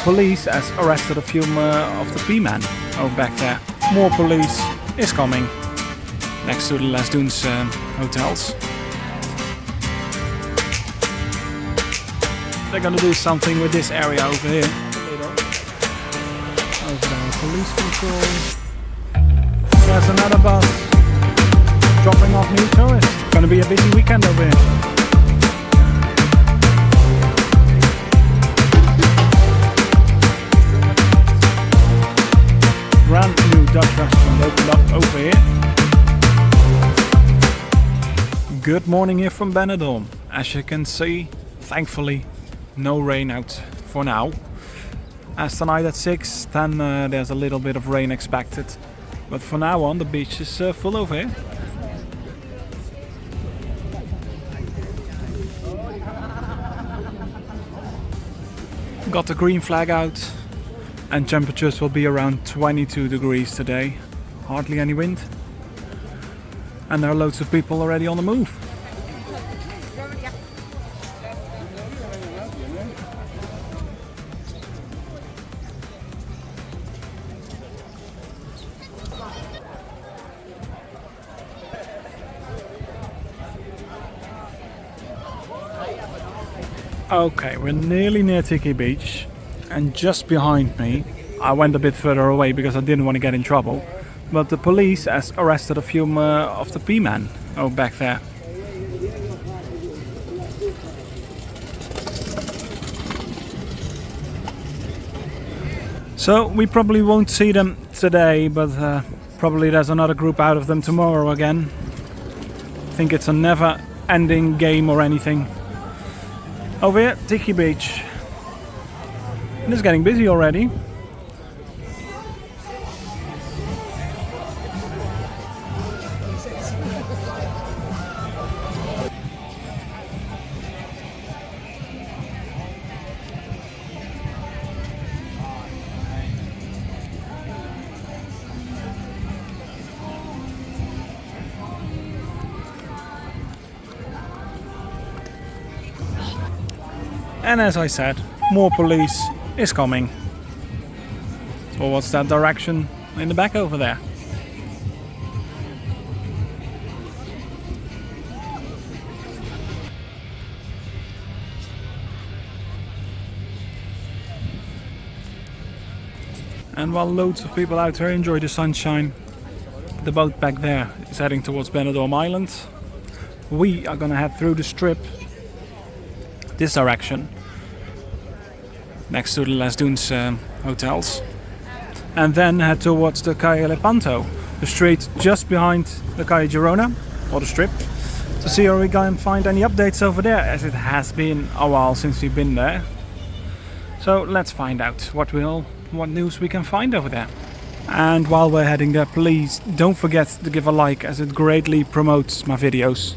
police has arrested a few of the Peaman over back there. More police is coming next to the Les Dunes hotels. They're gonna do something with this area over here. Over there, police control. There's another bus dropping off new tourists. Gonna be a busy weekend over here. Brand new Dutch restaurant opened up over here. Good morning here from Benidorm. As you can see, thankfully no rain out for now. As tonight at 6, then there's a little bit of rain expected. But for now on, the beach is full over here. Got the green flag out. And temperatures will be around 22 degrees today. Hardly any wind. And there are loads of people already on the move. Okay, we're nearly near Tiki Beach. And just behind me, I went a bit further away because I didn't want to get in trouble, but the police has arrested a few of the Peaman over back there. So we probably won't see them today, but probably there's another group out of them tomorrow again. I think it's a never-ending game or anything. Over here, Tiki Beach. And it's getting busy already. And as I said, more police is coming towards that direction in the back over there. And while loads of people out here enjoy the sunshine, the boat back there is heading towards Benidorm Island. We are gonna head through the strip this direction, next to the Les Dunes hotels, and then head towards the Calle Lepanto, the street just behind the Calle Girona, or the strip, to see if we can find any updates over there, as it has been a while since we've been there. So let's find out what news we can find over there. And while we're heading there, please don't forget to give a like, as it greatly promotes my videos.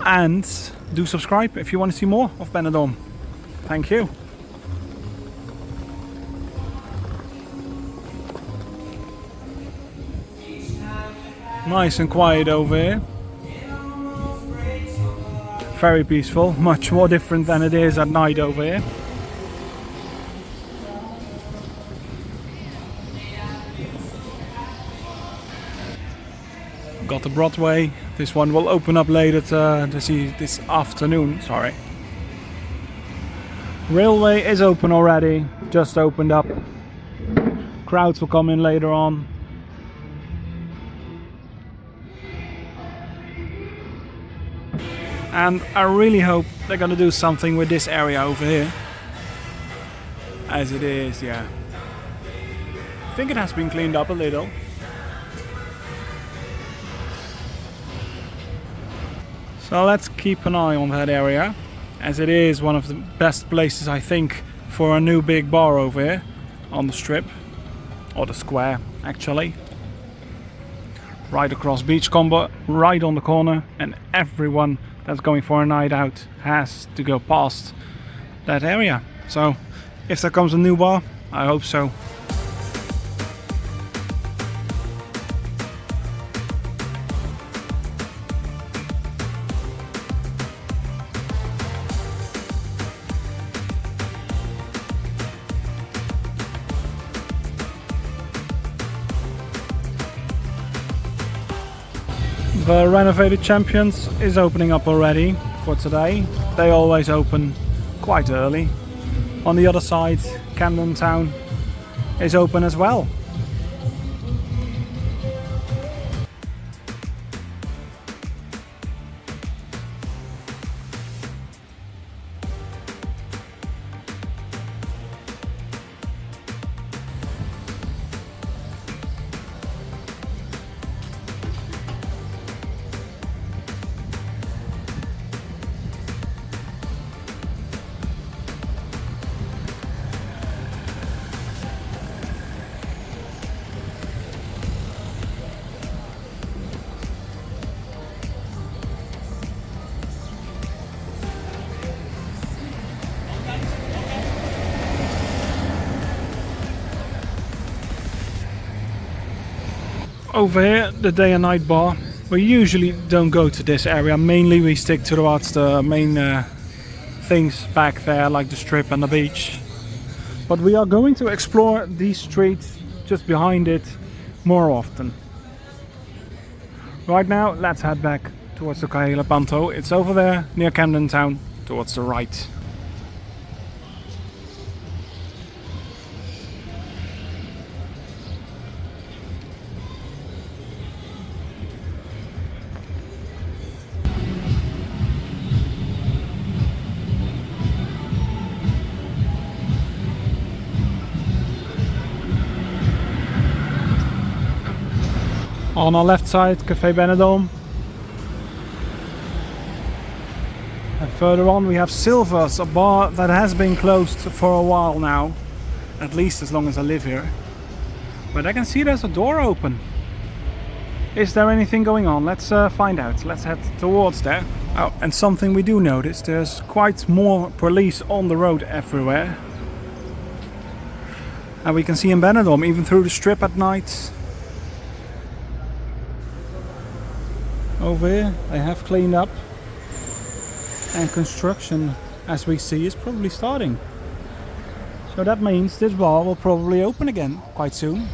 And do subscribe if you want to see more of Benidorm. Thank you. Nice and quiet over here. Very peaceful, much more different than it is at night over here. Got the Broadway. This one will open up later this afternoon. Sorry. Railway is open already. Just opened up. Crowds will come in later on. And I really hope they're gonna do something with this area over here. As it is, yeah. I think it has been cleaned up a little. So let's keep an eye on that area, as it is one of the best places, I think, for a new big bar over here on the strip, or the square actually. Right across Beach Combo, right on the corner, and everyone that's going for a night out has to go past that area. So if there comes a new bar, I hope so. The renovated Champions is opening up already for today. They always open quite early. On the other side, Camden Town is open as well. Over here, the day and night bar. We usually don't go to this area. Mainly we stick towards the main things back there, like the strip and the beach. But we are going to explore these streets just behind it more often. Right now, let's head back towards the Calle Lepanto. It's over there near Camden Town, towards the right. On our left side, Cafe Benidorm. And further on we have Silver's, a bar that has been closed for a while now. At least as long as I live here. But I can see there's a door open. Is there anything going on? Let's find out. Let's head towards there. Oh, and something we do notice, there's quite more police on the road everywhere. And we can see in Benidorm, even through the strip at night. Over here they have cleaned up, and construction, as we see, is probably starting. So that means this bar will probably open again quite soon.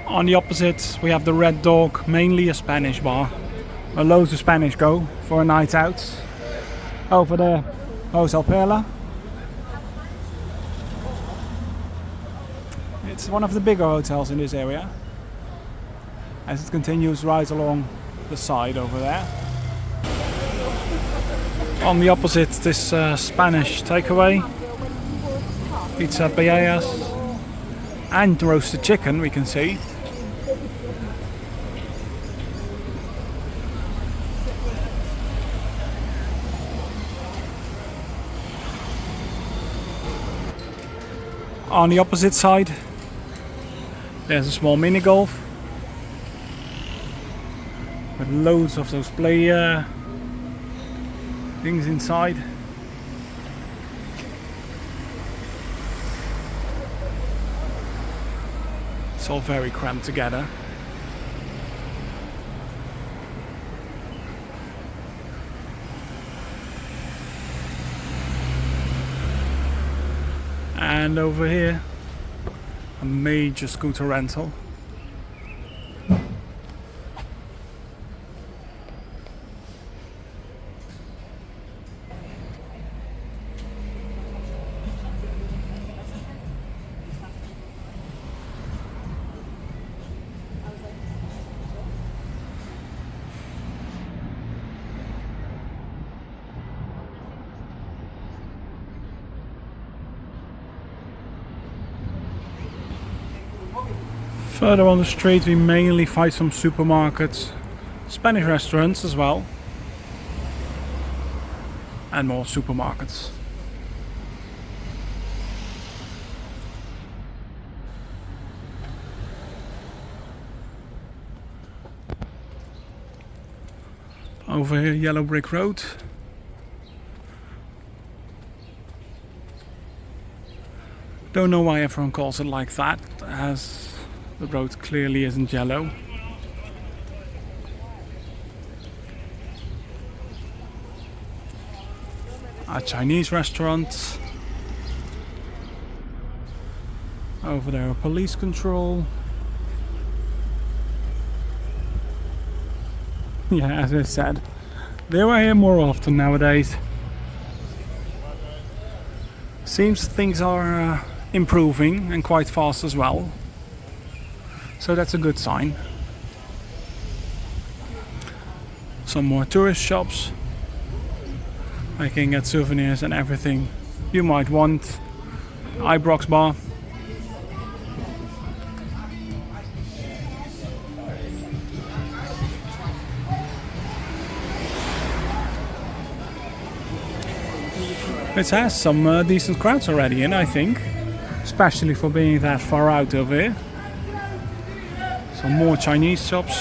On the opposite we have the Red Dog, mainly a Spanish bar, where loads of Spanish go for a night out. Over there, Hotel Perla. It's one of the bigger hotels in this area, as it continues right along the side over there. On the opposite, this Spanish takeaway, pizza paellas and roasted chicken, we can see. On the opposite side, there's a small mini golf with loads of those play things inside. It's all very cramped together. And over here, a major scooter rental. Further on the street we mainly find some supermarkets, Spanish restaurants as well, and more supermarkets. Over here, Yellow Brick Road. Don't know why everyone calls it like that, as the road clearly isn't yellow. A Chinese restaurant. Over there, a police control. Yeah, as I said, they were here more often nowadays. Seems things are improving and quite fast as well. So that's a good sign. Some more tourist shops. I can get souvenirs and everything you might want. Ibrox bar. It has some decent crowds already in, I think. Especially for being that far out over here. Some more Chinese shops.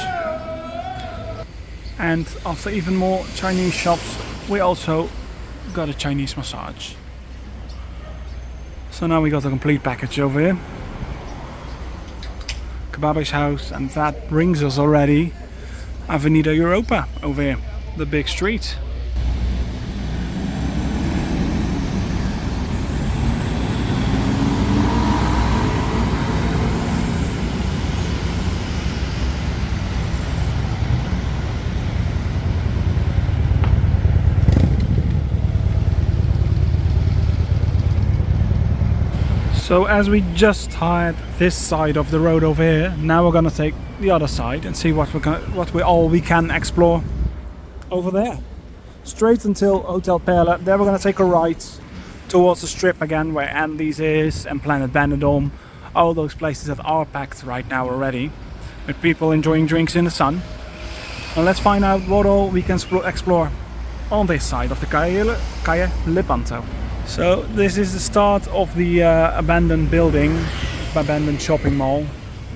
And after even more Chinese shops, we also got a Chinese massage. So now we got a complete package over here. Kebabi's house, and that brings us already Avenida Europa over here, the big street. So as we just had this side of the road over here, now we're gonna take the other side and see what we can explore over there. Straight until Hotel Perla. Then we're gonna take a right towards the strip again, where Andy's is and Planet Benidorm. All those places that are packed right now already, with people enjoying drinks in the sun. And let's find out what all we can explore on this side of the Calle Lepanto. So this is the start of the abandoned building, abandoned shopping mall.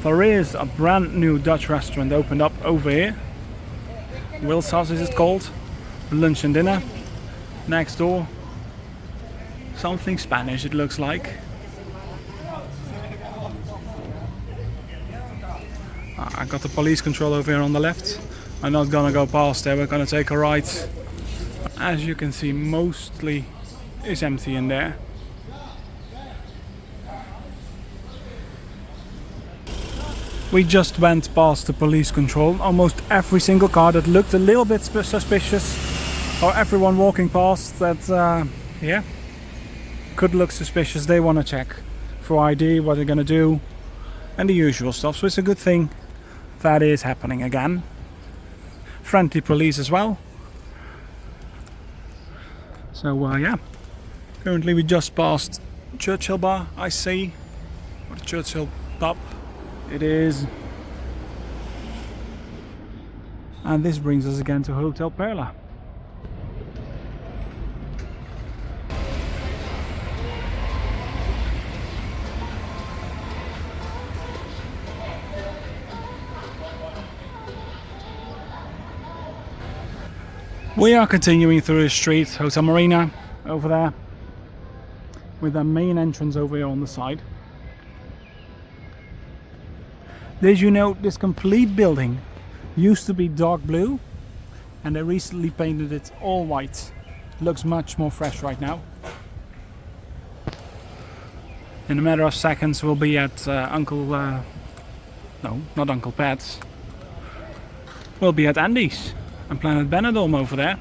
There is a brand new Dutch restaurant opened up over here. Will's House is it called. Lunch and dinner. Next door, something Spanish it looks like. I got the police control over here on the left. I'm not gonna go past there, we're gonna take a right. As you can see, mostly is empty in there. We just went past the police control. Almost every single car that looked a little bit suspicious, or everyone walking past that yeah, could look suspicious, they want to check for ID, what they're gonna do, and the usual stuff. So it's a good thing that is happening again. Friendly police as well. So yeah, currently we just passed Churchill Bar, I see, or the Churchill pub it is. And this brings us again to Hotel Perla. We are continuing through the street, Hotel Marina over there, with the main entrance over here on the side. Did you know this complete building used to be dark blue and they recently painted it all white? It looks much more fresh right now. In a matter of seconds we'll be at no, not Uncle Pat's. We'll be at Andy's and Planet Benidorm over there.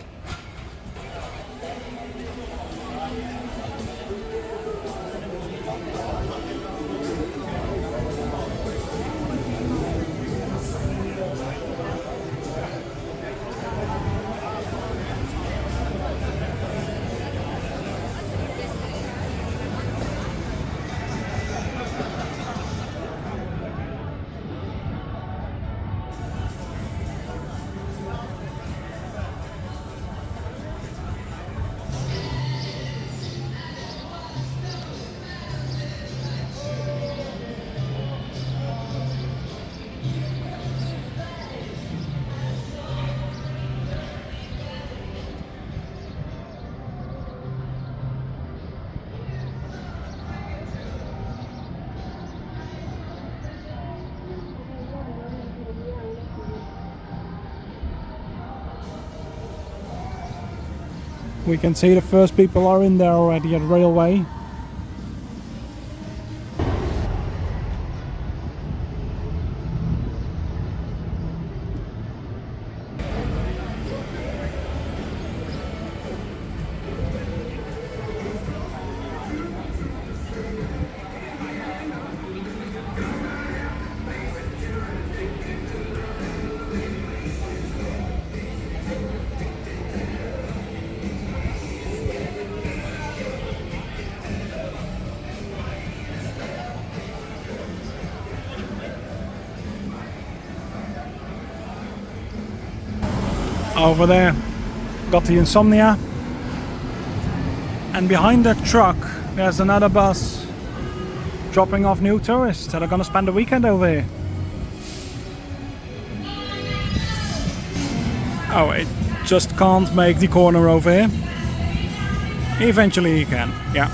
We can see the first people are in there already at Railway. over there. Got the Insomnia. And behind that truck, there's another bus dropping off new tourists that are gonna spend the weekend over here. Oh, it just can't make the corner over here. Eventually he can, yeah.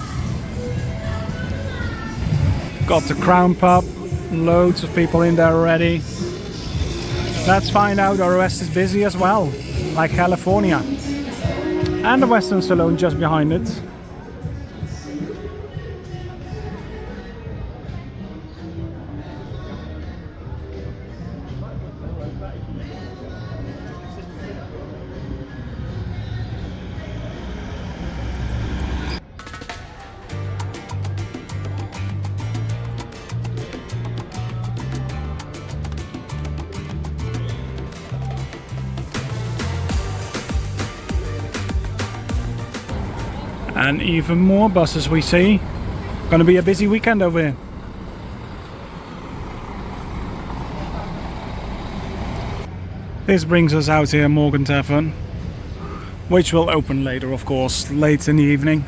Got the Crown Pub, loads of people in there already. Let's find out our rest is busy as well, like California. And the Western Saloon just behind it. And even more buses we see. Gonna be a busy weekend over here. This brings us out here, Morgan Tavern, which will open later, of course, late in the evening.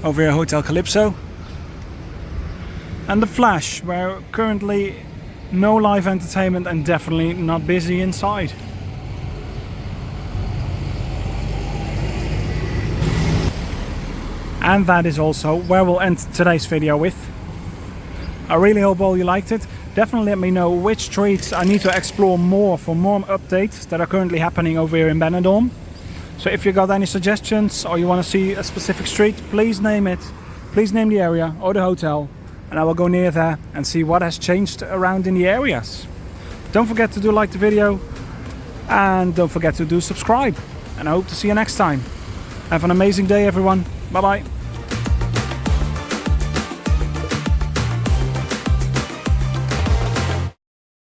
Over here, Hotel Calypso. And the Flash, where currently no live entertainment and definitely not busy inside. And that is also where we'll end today's video with. I really hope all you liked it. Definitely let me know which streets I need to explore more for more updates that are currently happening over here in Benidorm. So if you got any suggestions or you want to see a specific street, please name it. Please name the area or the hotel, and I will go near there and see what has changed around in the areas. Don't forget to like the video, and don't forget to subscribe. And I hope to see you next time. Have an amazing day, everyone. Bye bye.